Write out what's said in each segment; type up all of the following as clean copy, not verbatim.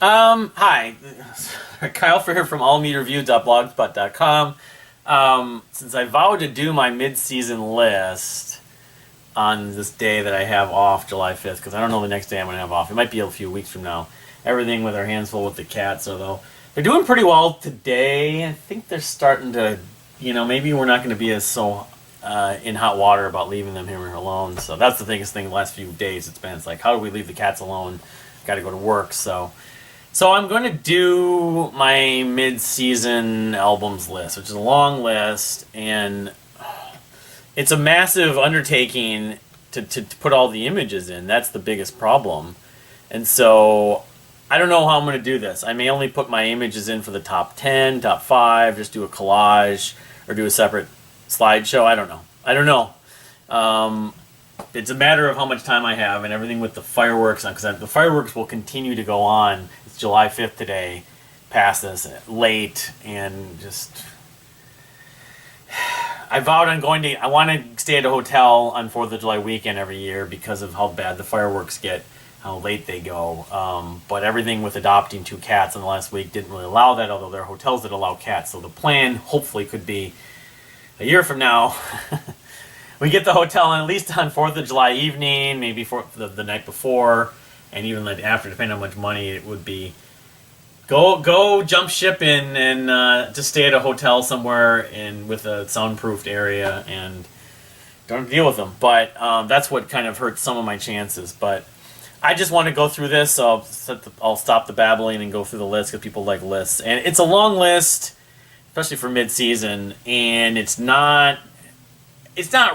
Hi, Kyle here from allmeterview.blogspot.com. Since I vowed to do my mid-season list on this day that I have off, July 5th, because I don't know the next day I'm going to have off. It might be a few weeks from now. Everything with our hands full with the cats, although they're doing pretty well today. I think they're starting to, maybe we're not going to be as in hot water about leaving them here alone. So that's the biggest thing the last few days it's like, how do we leave the cats alone? Got to go to work, So I'm going to do my mid-season albums list, which is a long list, and it's a massive undertaking to put all the images in. That's the biggest problem. And so I don't know how I'm going to do this. I may only put my images in for the top 10, top 5, just do a collage, or do a separate slideshow. I don't know. It's a matter of how much time I have and everything with the fireworks on, because the fireworks will continue to go on. It's July 5th today, past this, late, and just... I vowed I want to stay at a hotel on 4th of July weekend every year because of how bad the fireworks get, how late they go. But everything with adopting 2 cats in the last week didn't really allow that, although there are hotels that allow cats. So the plan, hopefully, could be a year from now... We get the hotel at least on 4th of July evening, maybe for the night before, and even like after, depending on how much money it would be. Go jump ship in and just stay at a hotel somewhere with a soundproofed area and don't deal with them. But that's what kind of hurts some of my chances. But I just want to go through this, so I'll stop the babbling and go through the list because people like lists. And it's a long list, especially for mid-season, and it's not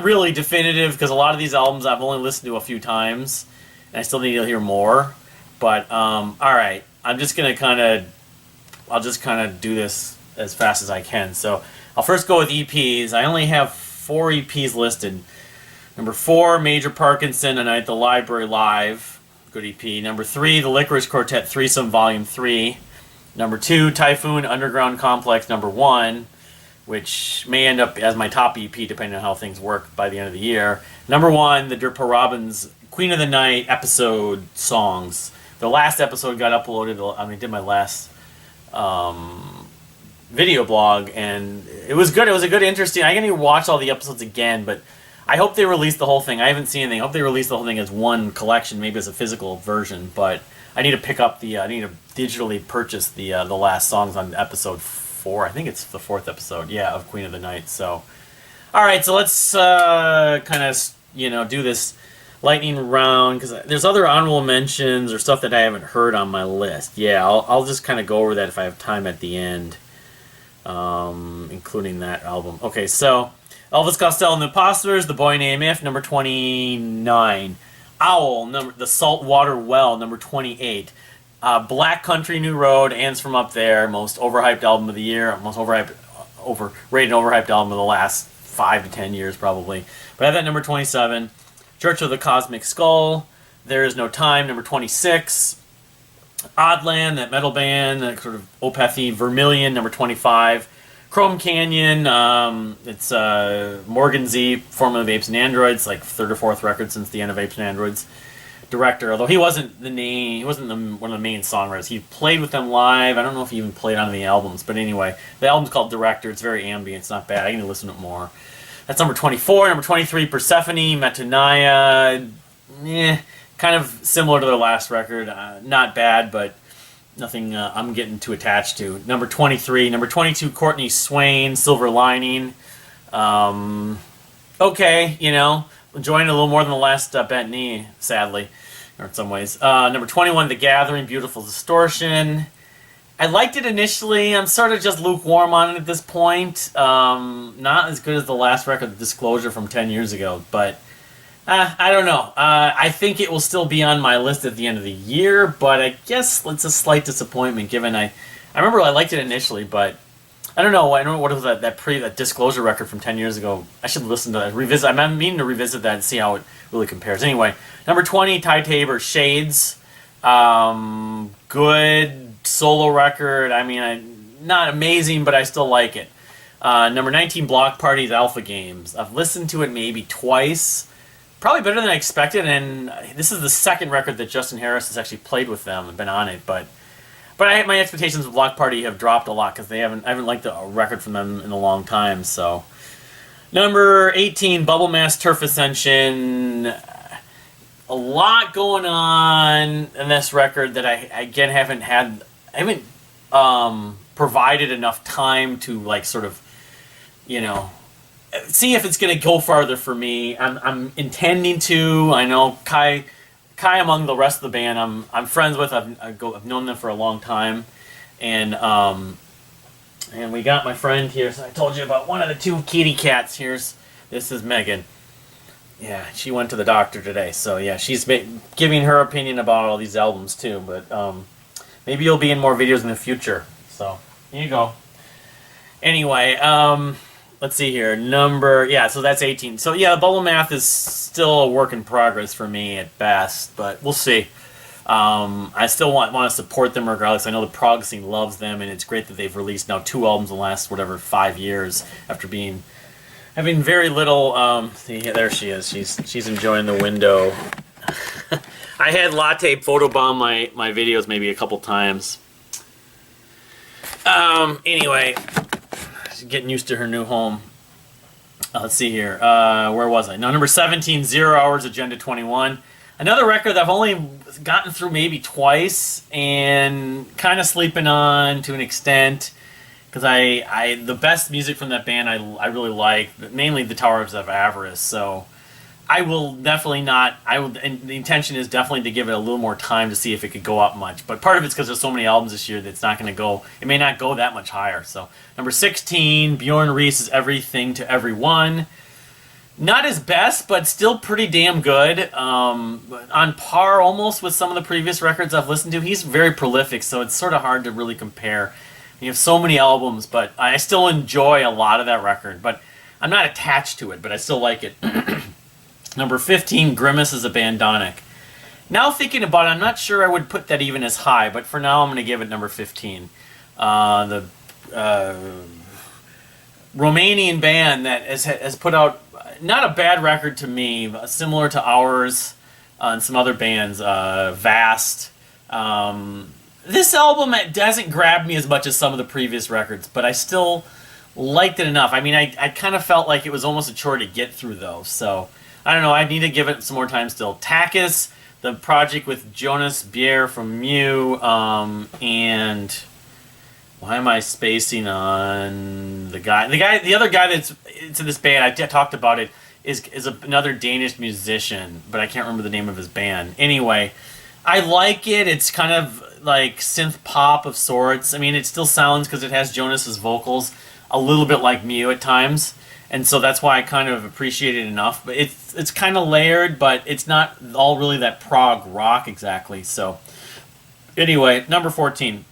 really definitive because a lot of these albums I've only listened to a few times, and I still need to hear more. But all right, I'll just kind of do this as fast as I can. So I'll first go with EPs. I only have 4 EPs listed. Number 4, Major Parkinson, A Night at the Library Live, good EP. Number 3, The Licorice Quartet Threesome Volume 3. Number 2, Typhoon Underground Complex Number 1, which may end up as my top EP depending on how things work by the end of the year. Number 1, the Dirtpa Robbins Queen of the Night episode songs. The last episode got uploaded. I did my last video blog, and it was good. It was a good, interesting. I can even watch all the episodes again, but I hope they release the whole thing. I haven't seen anything. I hope they release the whole thing as one collection, maybe as a physical version. But I need to pick up I need to digitally purchase the last songs on episode 4. I think it's the 4th episode, of Queen of the Night. So, all right, so let's kind of do this lightning round, because there's other honorable mentions or stuff that I haven't heard on my list. I'll just kind of go over that if I have time at the end, including that album. Okay, so Elvis Costello and the Imposters, The Boy Named If, number 29. Owl, The Saltwater Well, number 28. Black Country New Road, Ants from Up There, most overhyped album of the year, most overrated and overhyped album of the last 5 to 10 years probably. But I have that number 27. Church of the Cosmic Skull, There Is No Time, number 26. Oddland, that metal band, that sort of opathy, Vermilion, number 25. Chrome Canyon, it's Morgan Z, formerly of Apes and Androids, like 3rd or 4th record since the end of Apes and Androids. Director, although he wasn't one of the main songwriters. He played with them live. I don't know if he even played on the albums, but anyway, the album's called Director. It's very ambient. It's not bad. I need to listen to it more. That's number 24. Number 23, Persephone, Metanaya. Kind of similar to their last record. Not bad, but nothing I'm getting too attached to. Number 23. Number 22, Courtney Swain, Silver Lining. Okay, enjoying it a little more than the last Bent Knee, sadly, or in some ways. Number 21, The Gathering, Beautiful Distortion. I liked it initially. I'm sort of just lukewarm on it at this point. Not as good as the last record, The Disclosure, from 10 years ago, but I don't know. I think it will still be on my list at the end of the year, but I guess it's a slight disappointment given I remember I liked it initially, but I don't know. What was that Disclosure record from 10 years ago. I should listen to that. Revisit. I'm meaning to revisit that and see how it really compares. Anyway, number 20, Ty Tabor, Shades. Good solo record. Not amazing, but I still like it. Number 19, Block Party's Alpha Games. I've listened to it maybe twice. Probably better than I expected, and this is the second record that Justin Harris has actually played with them and been on it, but But my expectations of Block Party have dropped a lot because I haven't liked a record from them in a long time. So, number 18, Bubble Mass Turf Ascension. A lot going on in this record that I again haven't provided enough time to like sort of, you know, see if it's going to go farther for me. I'm intending to. I know Kai among the rest of the band I'm friends with. I've known them for a long time, and we got my friend here. So I told you about one of the two kitty cats. This is Megan. Yeah, she went to the doctor today. So yeah, she's giving her opinion about all these albums too. But maybe you'll be in more videos in the future. So here you go. Anyway, let's see here. So that's 18. So yeah, Bubble Math is still a work in progress for me at best, but we'll see. I still want to support them regardless. I know the prog scene loves them, and it's great that they've released now 2 albums in the last 5 years after having very little. See, there she is. She's enjoying the window. I had Latte photobomb my videos maybe a couple times. Anyway, she's getting used to her new home. Let's see here. Where was I? No, number 17, 0 Hours, Agenda 21. Another record that I've only gotten through maybe twice and kind of sleeping on to an extent because the best music from that band I really like, mainly the Towers of Avarice. So I will definitely not. And the intention is definitely to give it a little more time to see if it could go up much. But part of it's because there's so many albums this year that it's not going to go. It may not go that much higher. So number 16, Bjorn Reese's Everything to Everyone. Not his best, but still pretty damn good. On par almost with some of the previous records I've listened to. He's very prolific, so it's sort of hard to really compare. You have so many albums, but I still enjoy a lot of that record. But I'm not attached to it, but I still like it. Number 15, Grimace is Abandonic. Now thinking about it, I'm not sure I would put that even as high, but for now I'm going to give it number 15. The Romanian band that has put out not a bad record to me, similar to ours and some other bands, Vast. This album doesn't grab me as much as some of the previous records, but I still liked it enough. I mean, I kind of felt like it was almost a chore to get through, though, so I don't know. I need to give it some more time still. Takis, the project with Jonas Bjerre from Mew, and why am I spacing on the other guy that's into this band? I talked about it. Is another Danish musician, but I can't remember the name of his band. Anyway, I like it. It's kind of like synth pop of sorts. I mean, it still sounds, because it has Jonas's vocals, a little bit like Mew at times. And so that's why I kind of appreciate it enough. But it's kind of layered, but it's not all really that prog rock exactly. So anyway, number 14.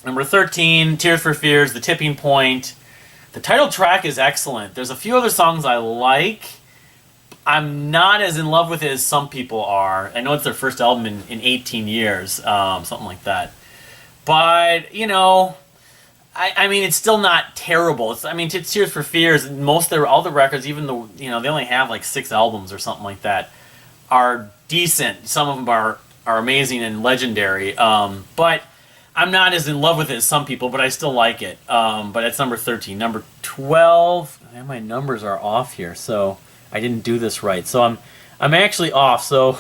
Number 13, Tears for Fears, The Tipping Point. The title track is excellent. There's a few other songs I like. I'm not as in love with it as some people are. I know it's their first album in 18 years, something like that. But, you know, I mean, it's still not terrible. It's Tears for Fears, all the records, even though, you know, they only have like 6 albums or something like that, are decent. Some of them are amazing and legendary. But I'm not as in love with it as some people, but I still like it. But it's number 13. Number 12, and my numbers are off here, so I didn't do this right. So I'm actually off, so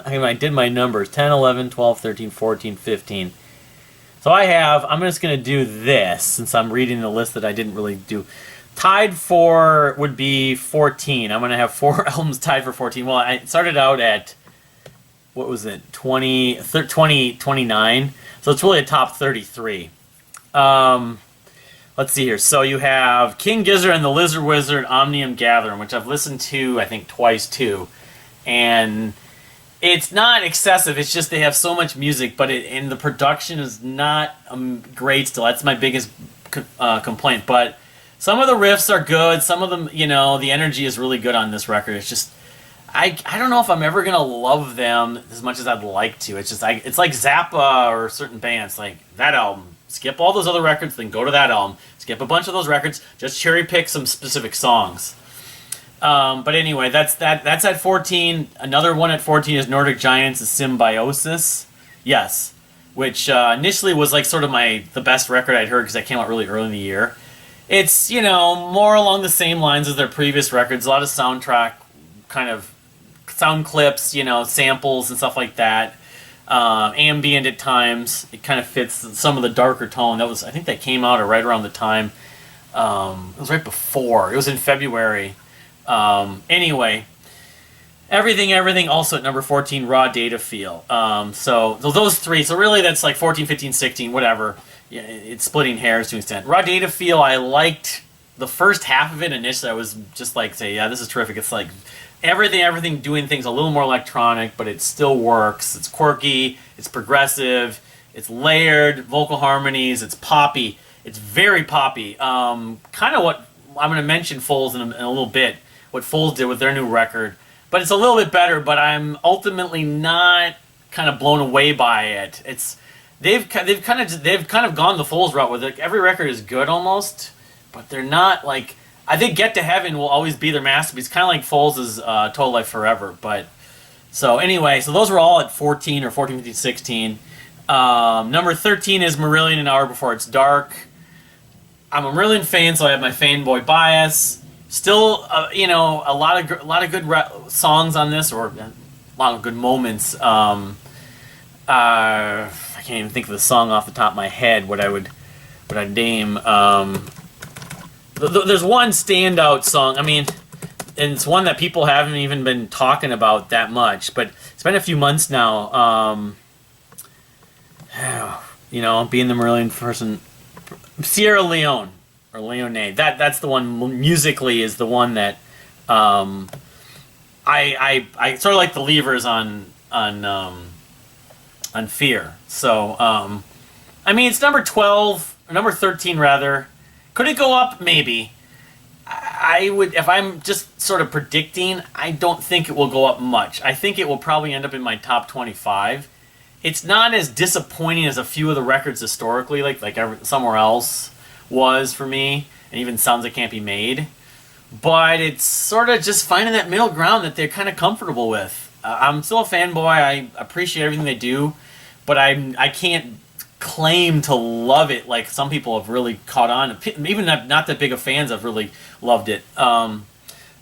I did my numbers. 10, 11, 12, 13, 14, 15. So I'm just going to do this, since I'm reading the list that I didn't really do. Tied for would be 14. I'm going to have 4 albums tied for 14. Well, I started out at, what was it, 29. So it's really a top 33. Let's see here. So you have King Gizzard and the Lizard Wizard, Omnium Gathering, which I've listened to, I think, twice too. And it's not excessive. It's just they have so much music, but and the production is not great still. That's my biggest complaint. But some of the riffs are good. Some of them, you know, the energy is really good on this record. It's just, I don't know if I'm ever going to love them as much as I'd like to. It's just, it's like Zappa or certain bands. Like, that album, skip all those other records, then go to that album. Skip a bunch of those records, just cherry pick some specific songs. But anyway, that's at 14. Another one at 14 is Nordic Giants' Symbiosis. Yes, which initially was like sort of the best record I'd heard because that came out really early in the year. It's, more along the same lines as their previous records. A lot of soundtrack kind of sound clips, samples and stuff like that. Ambient at times. It kind of fits some of the darker tone. I think that came out right around the time. It was right before. It was in February. Anyway, everything also at number 14, Raw Data Feel. So those three. So really that's like 14, 15, 16, whatever. Yeah, it's splitting hairs to an extent. Raw Data Feel, I liked the first half of it initially. I was just like, yeah, this is terrific. It's like everything doing things a little more electronic, but it still works. It's quirky, it's progressive, it's layered, vocal harmonies, it's poppy. It's very poppy. Kind of what I'm going to mention Foles in a little bit, what Foles did with their new record. But it's a little bit better, but I'm ultimately not kind of blown away by it. They've kind of gone the Foles route with it. Every record is good almost, but they're not like, I think Get to Heaven will always be their masterpiece, kind of like Foles' Total Life Forever. But so anyway, so those were all at 14 or 14, 15, 16. Number 13 is Marillion, An Hour Before It's Dark. I'm a Marillion fan, so I have my fanboy bias. Still, a lot of good songs on this, or a lot of good moments. I can't even think of the song off the top of my head. What I'd name. There's one standout song. I mean, and it's one that people haven't even been talking about that much. But it's been a few months now. Being the Marillion person, Sierra Leone or Leone. That's the one musically is the one that I sort of like the levers on Fear. So I mean it's number 12 or number 13 rather. Could it go up? Maybe. I would, if I'm just sort of predicting, I don't think it will go up much. I think it will probably end up in my top 25. It's not as disappointing as a few of the records historically, like Somewhere Else was for me, and even Sounds That Can't Be Made. But it's sort of just finding that middle ground that they're kind of comfortable with. I'm still a fanboy. I appreciate everything they do, but I can't claim to love it like some people have really caught on. Even not that big of fans have really loved it.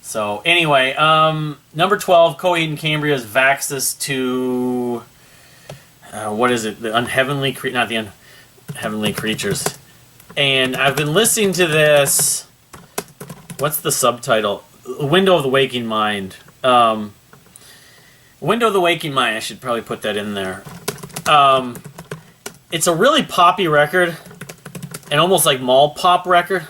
So anyway, number 12, Coheed and Cambria's Vaxxus to what is it? The Unheavenly not the Unheavenly Creatures. And I've been listening to this. What's the subtitle? Window of the Waking Mind. Window of the Waking Mind. I should probably put that in there. It's a really poppy record, and almost like mall pop record.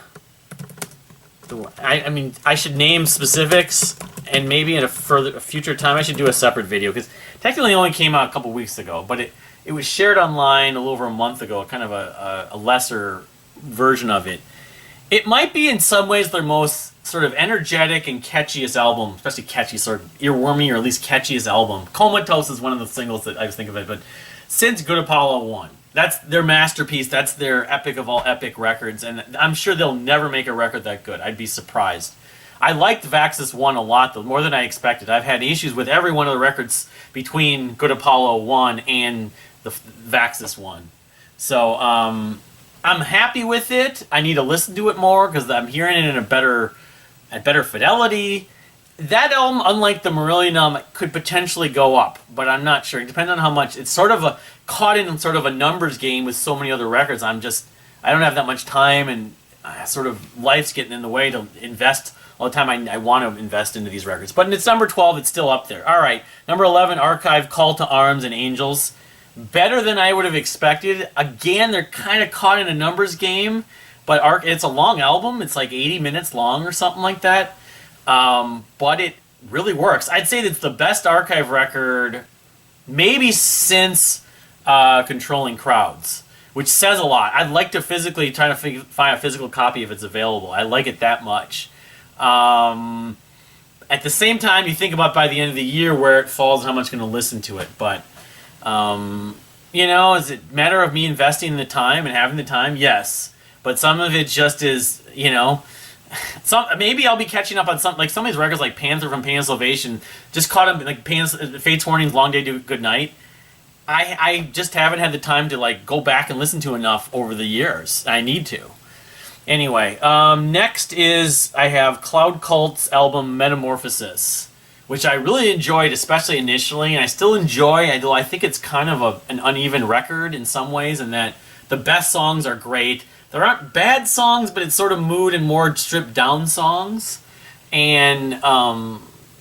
I mean, I should name specifics, and maybe in a future time I should do a separate video, because technically it only came out a couple weeks ago, but it was shared online a little over a month ago, kind of a lesser version of it. It might be in some ways their most sort of energetic and catchiest album, especially catchy, sort of earwormy, or at least catchiest album. Comatose is one of the singles that I was thinking of it, but since Good Apollo 1. That's their masterpiece. That's their epic of all epic records, and I'm sure they'll never make a record that good. I'd be surprised. I liked Vaxxus 1 a lot, though, more than I expected. I've had issues with every one of the records between Good Apollo 1 and the Vaxxus 1. So, I'm happy with it. I need to listen to it more, because I'm hearing it in a better fidelity. That album, unlike the Marillion album, could potentially go up, but I'm not sure. It depends on how much. It's sort of caught in sort of a numbers game with so many other records. I don't have that much time, and sort of life's getting in the way to invest all the time I want to invest into these records. But it's number 12. It's still up there. All right, number 11, Archive, Call to Arms, and Angels. Better than I would have expected. Again, they're kind of caught in a numbers game, but it's a long album. It's like 80 minutes long or something like that. But it really works. I'd say that's the best Archive record maybe since Controlling Crowds, which says a lot. I'd like to physically try to find a physical copy if it's available. I like it that much. At the same time, you think about by the end of the year where it falls and how much I'm going to listen to it. But, is it a matter of me investing the time and having the time? Yes. But some of it just is, maybe I'll be catching up on some of these records like Panther from Pain and Salvation. Just caught up like Fate's Warning's Long Day to Good Night. I just haven't had the time to like go back and listen to enough over the years. I need to. Anyway, next is I have Cloud Cult's album Metamorphosis, which I really enjoyed, especially initially, and I still enjoy, although I think it's kind of an uneven record in some ways, in that the best songs are great. There aren't bad songs, but it's sort of mood and more stripped down songs. And,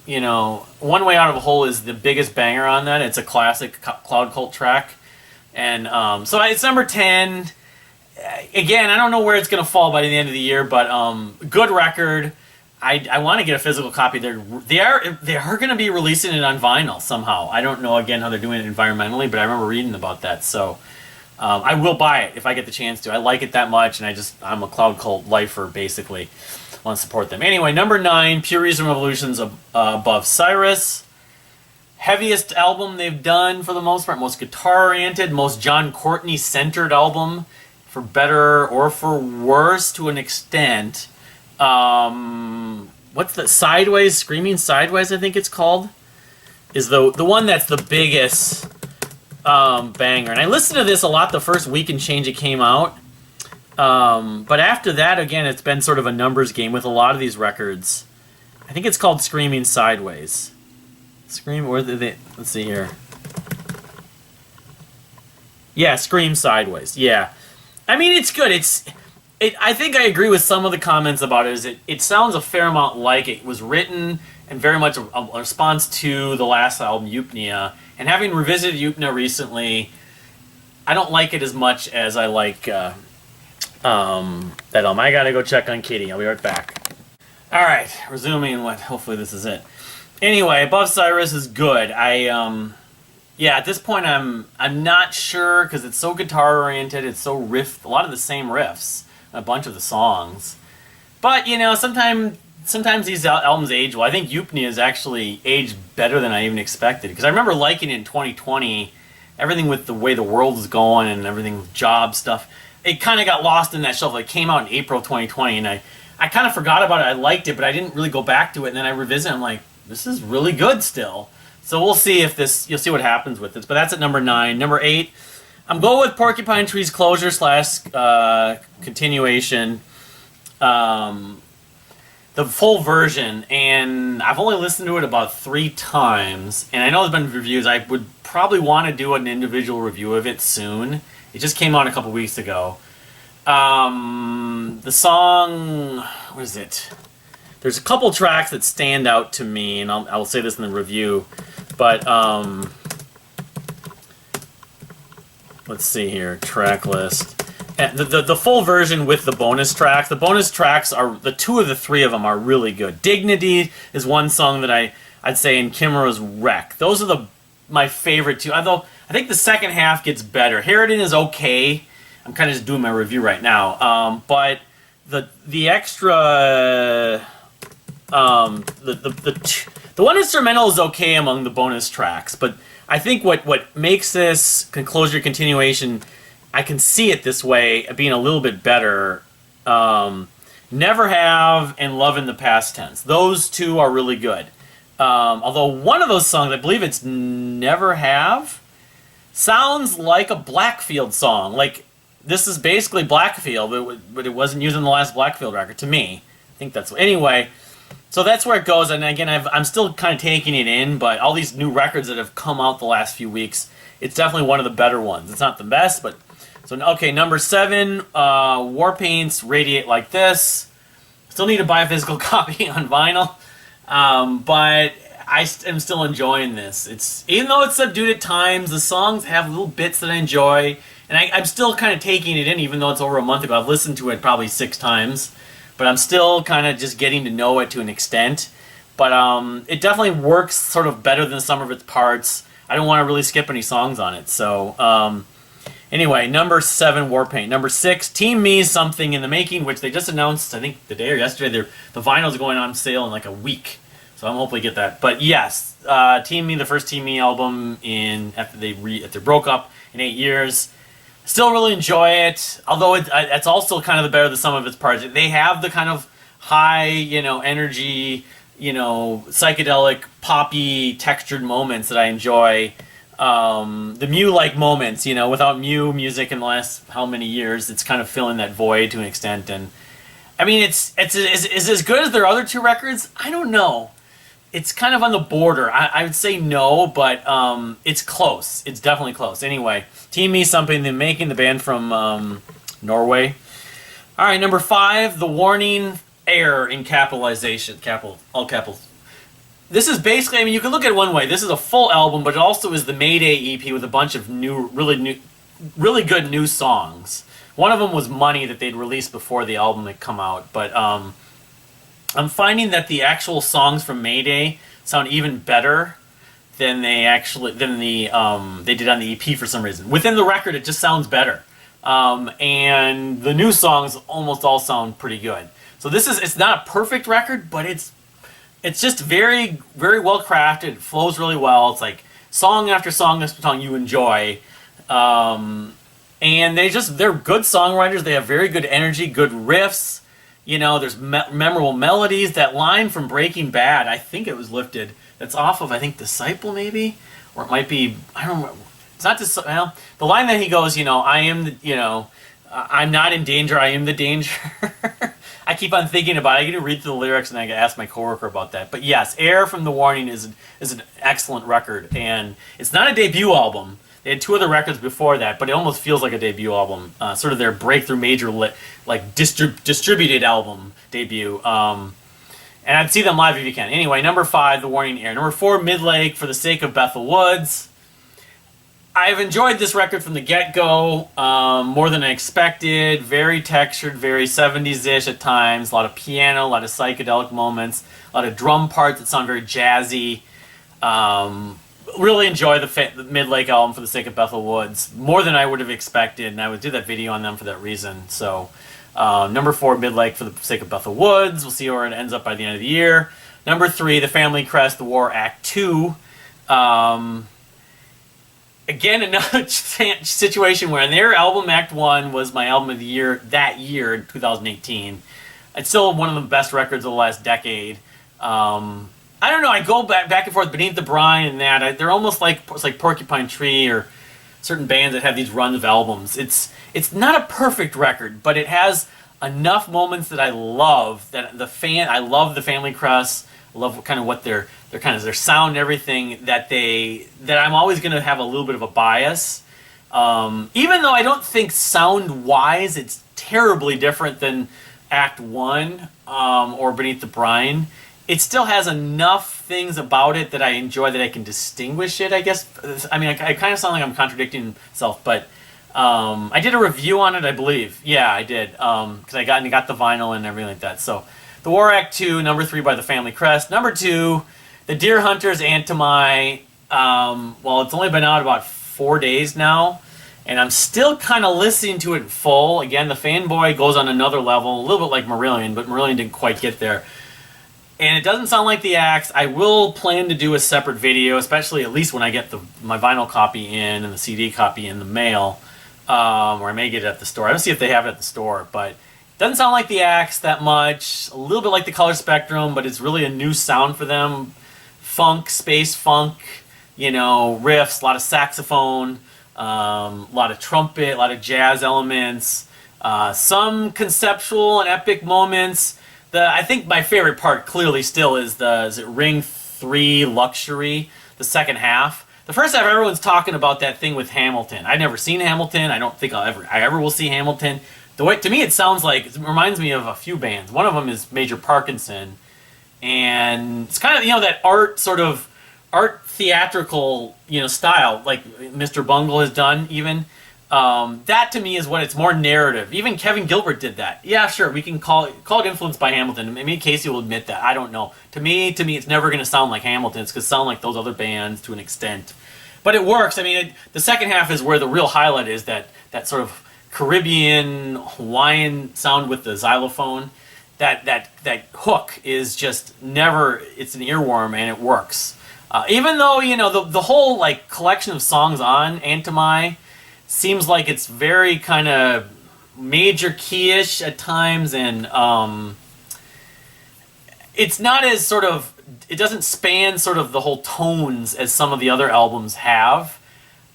you know, One Way Out of a Hole is the biggest banger on that. It's a classic Cloud Cult track. And so it's number 10. Again, I don't know where it's going to fall by the end of the year, but good record. I want to get a physical copy. They are going to be releasing it on vinyl somehow. I don't know, again, how they're doing it environmentally, but I remember reading about that. So I will buy it if I get the chance to. I like it that much, and I'm a Cloud Cult lifer, basically. I want to support them. Anyway, number 9, Pure Reason Revolution's Above Cyrus. Heaviest album they've done for the most part. Most guitar-oriented, most John Courtney-centered album, for better or for worse to an extent. What's the Sideways? Screaming Sideways, I think it's called, is the one that's the biggest banger. And I listened to this a lot the first week and change it came out. But after that, again, it's been sort of a numbers game with a lot of these records. I think it's called Screaming Sideways. Let's see here. Yeah, Scream Sideways. Yeah. I mean, it's good. I think I agree with some of the comments about it. It sounds a fair amount like it was written and very much a response to the last album, Eupnia. And having revisited Eupnia recently, I don't like it as much as I like that album. I gotta go check on Kitty. I'll be right back. All right, resuming. Hopefully this is it. Anyway, Above Cyrus is good. Yeah, at this point I'm not sure because it's so guitar oriented. It's so a lot of the same riffs, a bunch of the songs. But you know, sometimes these albums age well. I think Eupnia has actually aged better than I even expected, because I remember liking it in 2020. Everything with the way the world is going and everything with job stuff, it kind of got lost in that shelf. It came out in April 2020, and I kind of forgot about it. I liked it, but I didn't really go back to it. And then I revisited. I'm like, this is really good still. So we'll see if you'll see what happens with this. But that's at number 9. Number 8, I'm going with Porcupine Tree's Closure / continuation. The full version, and I've only listened to it about 3 times. And I know there's been reviews. I would probably want to do an individual review of it soon. It just came out a couple weeks ago. The song, what is it? There's a couple tracks that stand out to me, and I'll say this in the review. But let's see here, track list. The full version with the bonus tracks. The bonus tracks are the 2 of the 3 of them are really good. Dignity is one song that I'd say, in Kimura's Wreck. Those are my favorite 2. Although I think the second half gets better. Harridan is okay. I'm kind of just doing my review right now. But the extra the one instrumental is okay among the bonus tracks, but I think what makes this Closure continuation, I can see it this way, being a little bit better. Never Have and Love in the Past Tense. Those 2 are really good. Although one of those songs, I believe it's Never Have, sounds like a Blackfield song. Like, this is basically Blackfield, but it wasn't using the last Blackfield record, to me. I think that's... Anyway, so that's where it goes. And again, I'm still kind of taking it in, but all these new records that have come out the last few weeks, it's definitely one of the better ones. It's not the best, but... So, okay, number 7, Warpaint's Radiate Like This. Still need to buy a physical copy on vinyl, but I am still enjoying this. Even though it's subdued at times, the songs have little bits that I enjoy, and I'm still kind of taking it in, even though it's over a month ago. I've listened to it probably 6 times, but I'm still kind of just getting to know it to an extent. But it definitely works sort of better than some of its parts. I don't want to really skip any songs on it. So anyway, number 7, Warpaint. Number 6, Team Me, Something in the Making, which they just announced, I think, the day or yesterday. The vinyl's going on sale in like a week. So I'm hopefully get that. But yes, Team Me, the first Team Me album after they broke up in 8 years. Still really enjoy it, although it's also kind of the better than some of its parts. They have the kind of high, energy, psychedelic, poppy, textured moments that I enjoy. the Mew-like moments, without Mew music in the last how many years, it's kind of filling that void to an extent. And I mean, it's as good as their other two records. I don't know. It's kind of on the border. I would say no, but it's close. It's definitely close. Anyway, Team Me Something, they're making the band from Norway. All right, number 5, The Warning, Air in capitalization, all capitals. This is basically, I mean, you can look at it one way. This is a full album, but it also is the Mayday EP with a bunch of really good new songs. One of them was Money that they'd released before the album had come out, but I'm finding that the actual songs from Mayday sound even better than they did on the EP for some reason. Within the record, it just sounds better, and the new songs almost all sound pretty good. So it's not a perfect record, but it's just very, very well crafted. It flows really well. It's like song after song after song you enjoy. And they're good songwriters. They have very good energy, good riffs. There's memorable melodies. That line from Breaking Bad, I think it was lifted. That's off of, I think, Disciple maybe? Or it might be, I don't remember. It's not Disciple. The line that he goes, I am the, I'm not in danger, I am the danger. I keep on thinking about it. I get to read through the lyrics and I ask my coworker about that. But yes, Air from The Warning is an excellent record. And it's not a debut album. They had 2 other records before that, but it almost feels like a debut album. Sort of their breakthrough major distributed album debut. And I'd see them live if you can. Anyway, number 5, The Warning, Air. Number 4, Midlake, For the Sake of Bethel Woods. I've enjoyed this record from the get-go, more than I expected. Very textured, very 70s-ish at times. A lot of piano, a lot of psychedelic moments, a lot of drum parts that sound very jazzy. Really enjoy the Midlake album, For the Sake of Bethel Woods, more than I would have expected, and I would do that video on them for that reason. So, number 4, Midlake, For the Sake of Bethel Woods. We'll see where it ends up by the end of the year. Number 3, The Family Crest, The War, Act 2. Again, another situation where their album, Act 1, was my album of the year that year, in 2018. It's still one of the best records of the last decade. I don't know, I go back and forth Beneath the Brine and that. They're almost like Porcupine Tree or certain bands that have these runs of albums. It's not a perfect record, but it has enough moments that I love. I love the Family Crest. I love kind of what their sound and everything that I'm always going to have a little bit of a bias. Even though I don't think sound-wise it's terribly different than Act 1 or Beneath the Brine, it still has enough things about it that I enjoy that I can distinguish it, I guess. I mean, I kind of sound like I'm contradicting myself, but I did a review on it, I believe. Yeah, I did, because I got the vinyl and everything like that. So, The War, Act 2, number 3 by the Family Crest. Number 2, The Deer Hunters, Antimai. Well, it's only been out about 4 days now, and I'm still kind of listening to it in full. Again, the fanboy goes on another level, a little bit like Marillion, but Marillion didn't quite get there. And it doesn't sound like the Axe. I will plan to do a separate video, especially at least when I get my vinyl copy in and the CD copy in the mail, or I may get it at the store. I don't see if they have it at the store, but it doesn't sound like the Axe that much. A little bit like the Color Spectrum, but it's really a new sound for them. Funk, space funk, riffs, a lot of saxophone, a lot of trumpet, a lot of jazz elements, some conceptual and epic moments. I think my favorite part clearly still is Ring 3 Luxury, the second half. The first half, everyone's talking about that thing with Hamilton. I've never seen Hamilton. I don't think I ever will see Hamilton. To me, it sounds like, it reminds me of a few bands. One of them is Major Parkinson. And it's kind of, that art theatrical, style, like Mr. Bungle has done even. That to me is what it's more narrative. Even Kevin Gilbert did that. Yeah, sure, we can call it influenced by Hamilton. Maybe Casey will admit that. I don't know. To me, it's never going to sound like Hamilton. It's going to sound like those other bands to an extent. But it works. I mean, the second half is where the real highlight is, that sort of Caribbean, Hawaiian sound with the xylophone. That hook is just never, it's an earworm, and it works. Even though, the whole collection of songs on Antimai seems like it's very kind of major key-ish at times, and it's not as it doesn't span sort of the whole tones as some of the other albums have.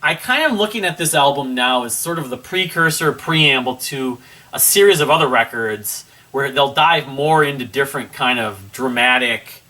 I kind of looking at this album now as sort of the precursor, preamble to a series of other records where they'll dive more into different kind of dramatic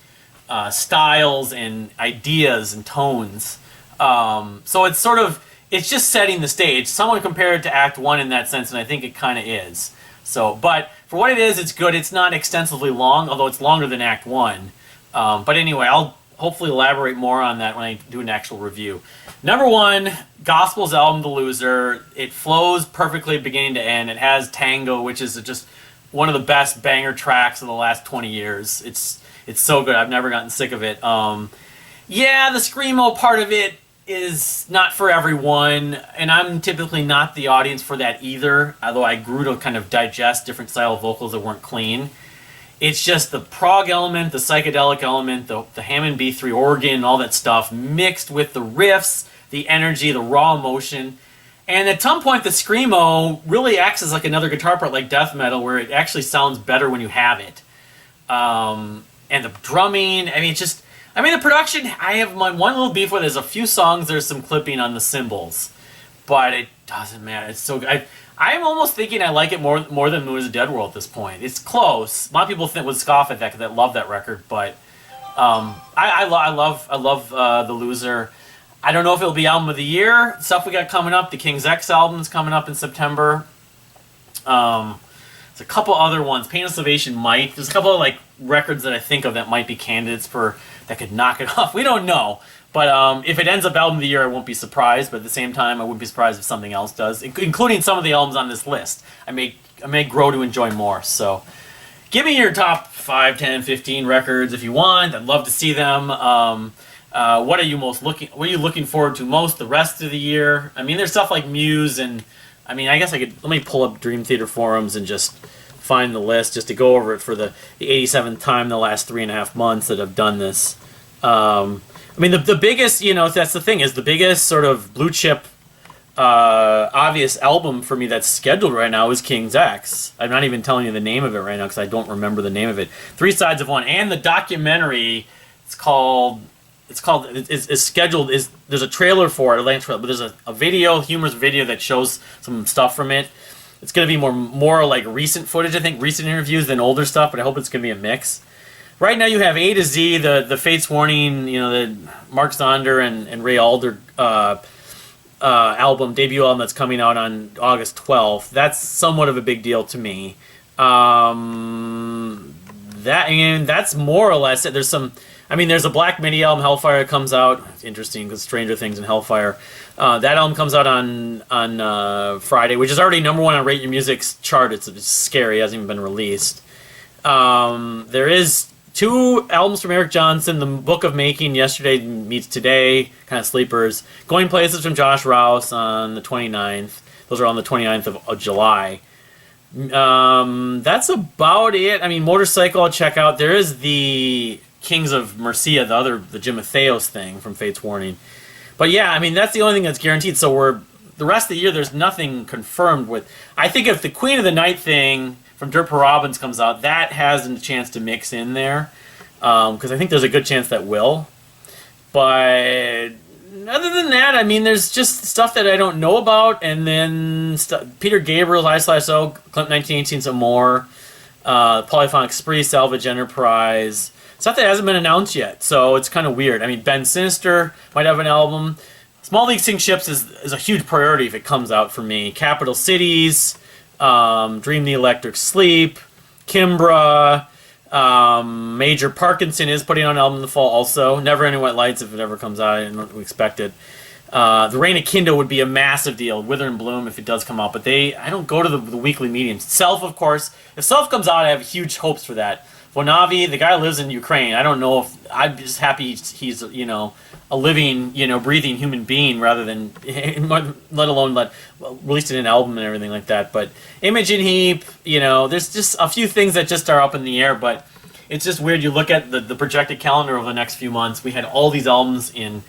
styles and ideas and tones. So it's sort of, it's just setting the stage. Someone compared it to Act 1 in that sense, and I think it kind of is. So, but for what it is, it's good. It's not extensively long, although it's longer than Act 1. But anyway, I'll hopefully elaborate more on that when I do an actual review. Number 1, Gospel's album, The Loser. It flows perfectly beginning to end. It has Tango, which is just one of the best banger tracks of the last 20 years. It's so good. I've never gotten sick of it. Yeah, the screamo part of it is not for everyone, and I'm typically not the audience for that either, although I grew to kind of digest different style vocals that weren't clean. It's just the prog element, the psychedelic element, the Hammond B3 organ, all that stuff, mixed with the riffs, the energy, the raw emotion. And at some point, the screamo really acts as like another guitar part, like death metal, where it actually sounds better when you have it. And the drumming, I mean, it's just... I mean, the production, I have my one little beef with it is a few songs, there's some clipping on the cymbals. But it doesn't matter. It's so good. I'm almost thinking I like it more than Moon is a Dead World at this point. It's close. A lot of people would scoff at that because they love that record, but I love The Loser. I don't know if it'll be album of the year. Stuff we got coming up. The King's X album's coming up in September. There's a couple other ones. Pain of Salvation might. There's a couple of like records that I think of that might be candidates for that could knock it off. We don't know. But if it ends up album of the year, I won't be surprised. But at the same time, I wouldn't be surprised if something else does, including some of the albums on this list. I may grow to enjoy more. So give me your top 5, 10, 15 records if you want. I'd love to see them. What are you looking forward to most the rest of the year? I mean, there's stuff like Muse, and I mean, I guess let me pull up Dream Theater forums and just find the list just to go over it for the 87th time in the last 3.5 months that I've done this. I mean, the biggest, that's the thing, is the biggest sort of blue chip, obvious album for me that's scheduled right now is King's X. I'm not even telling you the name of it right now because I don't remember the name of it. 3 Sides of One. And the documentary, it's scheduled, there's a trailer for it, but there's a video, humorous video that shows some stuff from it. It's going to be more like recent footage, I think, recent interviews than older stuff, but I hope it's going to be a mix. Right now you have A to Z, the Fates Warning, the Mark Zonder and Ray Alder debut album that's coming out on August 12th. That's somewhat of a big deal to me. That's more or less it. There's a Black Midi album, Hellfire, that comes out. It's interesting because Stranger Things and Hellfire. That album comes out on Friday, which is already #1 on Rate Your Music's chart. It's scary. It hasn't even been released. There is 2 albums from Eric Johnson, The Book of Making, Yesterday Meets Today, kind of sleepers. Going Places from Josh Rouse on the 29th. Those are on the 29th of July. That's about it. I mean, Motorcycle I'll check out. There is the Kings of Mercia, the Jim Matheos thing from Fates Warning. But yeah, I mean, that's the only thing that's guaranteed. So the rest of the year, there's nothing confirmed with. I think if the Queen of the Night thing from Dirt Per Robbins comes out, that has a chance to mix in there, because I think there's a good chance that will. But other than that, I mean, there's just stuff that I don't know about, and then Peter Gabriel's I/O, Clint 1918, some more, Polyphonic Spree, Salvage Enterprise, stuff that hasn't been announced yet, so it's kind of weird. I mean, Ben Sinister might have an album. Small League Sing Ships is a huge priority if it comes out for me. Capital Cities, Dream the Electric Sleep, Kimbra, Major Parkinson is putting on an album in the fall also. Never Ending White Lights if it ever comes out. I don't expect it. The Reign of Kindo would be a massive deal. Wither and Bloom if it does come out, but I don't go to the weekly meetings. Self, of course. If Self comes out, I have huge hopes for that. Vonavi, the guy lives in Ukraine. I don't know if I'm just happy he's a living, breathing human being rather than, let alone released in an album and everything like that. But Imogen Heap, there's just a few things that just are up in the air. But it's just weird. You look at the projected calendar over the next few months. We had all these albums in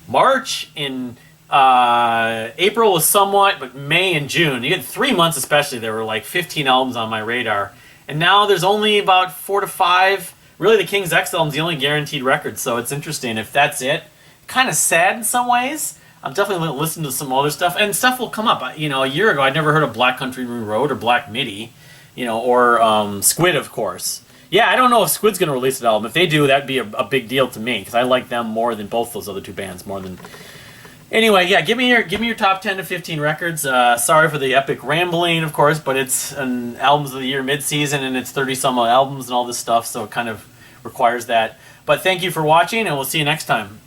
March, in April was somewhat, but May and June. You had 3 months especially. There were like 15 albums on my radar. And now there's only about 4 to 5. Really, the King's X album's the only guaranteed record, so it's interesting. If that's it, kind of sad in some ways. I'm definitely listening to some other stuff, and stuff will come up. You know, a year ago, I'd never heard of Black Country Road or Black Midi, you know, or Squid, of course. Yeah, I don't know if Squid's going to release an album. If they do, that'd be a big deal to me because I like them more than both those other two bands. More than anyway, yeah. Give me your top 10 to 15 records. Sorry for the epic rambling, of course, but it's an albums of the year mid-season, and it's 30 some odd albums and all this stuff, so it kind of requires that. But thank you for watching, and we'll see you next time.